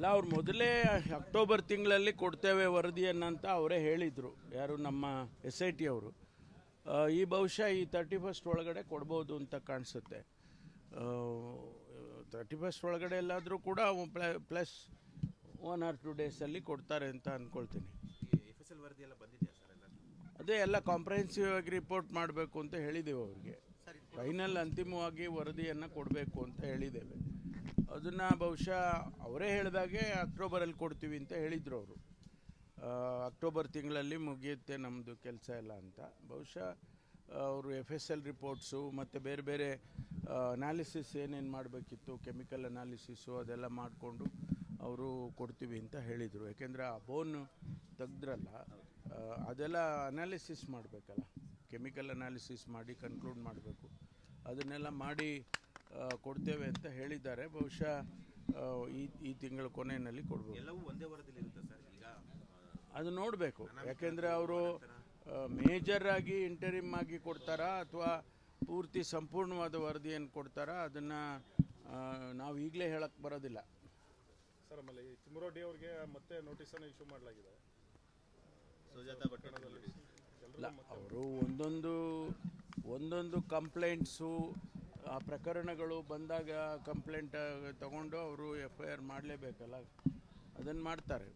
ಅಲ್ಲ, ಅವ್ರು ಮೊದಲೇ ಅಕ್ಟೋಬರ್ ತಿಂಗಳಲ್ಲಿ ಕೊಡ್ತೇವೆ ವರದಿಯನ್ನು ಅಂತ ಅವರೇ ಹೇಳಿದರು. ಯಾರು, ನಮ್ಮ SIT ಅವರು. ಈ ಬಹುಶಃ ಈ 31st ಒಳಗಡೆ ಕೊಡ್ಬೋದು ಅಂತ ಕಾಣಿಸುತ್ತೆ. 31st ಒಳಗಡೆ ಎಲ್ಲಾದರೂ ಕೂಡ ಪ್ಲಸ್ 1 or 2 ಡೇಸಲ್ಲಿ ಕೊಡ್ತಾರೆ ಅಂತ ಅಂದ್ಕೊಳ್ತೀನಿ. FSL ವರದಿ ಎಲ್ಲ ಬಂದಿದೆಯಾ ಸರ್? ಅದೇ ಎಲ್ಲ ಕಾಂಪ್ರಹೆನ್ಸಿವ್ ಆಗಿ ರಿಪೋರ್ಟ್ ಮಾಡಬೇಕು ಅಂತ ಹೇಳಿದ್ದೇವೆ ಅವರಿಗೆ. ಫೈನಲ್ ಅಂತಿಮವಾಗಿ ವರದಿಯನ್ನು ಕೊಡಬೇಕು ಅಂತ ಹೇಳಿದ್ದೇವೆ. ಅದನ್ನು ಬಹುಶಃ ಅವರೇ ಹೇಳಿದಾಗೆ ಅಕ್ಟೋಬರಲ್ಲಿ ಕೊಡ್ತೀವಿ ಅಂತ ಹೇಳಿದರು ಅವರು. ಅಕ್ಟೋಬರ್ ತಿಂಗಳಲ್ಲಿ ಮುಗಿಯುತ್ತೆ ನಮ್ಮದು ಕೆಲಸ ಎಲ್ಲ ಅಂತ. ಬಹುಶಃ ಅವರು FSL ರಿಪೋರ್ಟ್ಸು ಮತ್ತು ಬೇರೆ ಬೇರೆ ಅನಾಲಿಸಿಸ್ ಏನೇನು ಮಾಡಬೇಕಿತ್ತು, ಕೆಮಿಕಲ್ ಅನಾಲಿಸಿಸು ಅದೆಲ್ಲ ಮಾಡಿಕೊಂಡು ಅವರು ಕೊಡ್ತೀವಿ ಅಂತ ಹೇಳಿದರು. ಯಾಕೆಂದರೆ ಆ ಬೋನ್ ತೆಗ್ದ್ರಲ್ಲ, ಅದೆಲ್ಲ ಅನಾಲಿಸಿಸ್ ಮಾಡಬೇಕಲ್ಲ, ಕೆಮಿಕಲ್ ಅನಾಲಿಸಿಸ್ ಮಾಡಿ ಕನ್ಕ್ಲೂಡ್ ಮಾಡಬೇಕು. ಅದನ್ನೆಲ್ಲ ಮಾಡಿ ಕೊಡ್ತೇವೆ ಅಂತ ಹೇಳಿದ್ದಾರೆ. ಬಹುಶಃ ಈ ತಿಂಗಳ ಕೊನೆಯಲ್ಲಿ ಕೊಡ್ಬೋದು. ಎಲ್ಲವೂ ಒಂದೇ ವರದಿಯಲ್ಲಿ ಇರುತ್ತೆ ಸರ್ ಈಗ? ಅದು ನೋಡಬೇಕು. ಯಾಕೆಂದರೆ ಅವರು ಮೇಜರ್ ಆಗಿ ಇಂಟರಿಮ್ ಆಗಿ ಕೊಡ್ತಾರಾ ಅಥವಾ ಪೂರ್ತಿ ಸಂಪೂರ್ಣವಾದ ವರದಿಯನ್ನು ಕೊಡ್ತಾರಾ, ಅದನ್ನು ನಾವು ಈಗಲೇ ಹೇಳಕ್ಕೆ ಬರೋದಿಲ್ಲ ಸರ್. ಆಮೇಲೆ ತಿಮ್ಮರೋಡಿ ಅವರಿಗೆ ಮತ್ತೆ ನೋಟಿಸನ್ನು ಇಶ್ಯೂ ಮಾಡಲಾಗಿದೆ. ಇಲ್ಲ, ಅವರು ಒಂದೊಂದು ಕಂಪ್ಲೇಂಟ್ಸು, ಆ ಪ್ರಕರಣಗಳು ಬಂದಾಗ ಕಂಪ್ಲೇಂಟ್ ತಗೊಂಡು ಅವರು FIR ಮಾಡಲೇಬೇಕಲ್ಲ, ಅದನ್ನು ಮಾಡ್ತಾರೆ.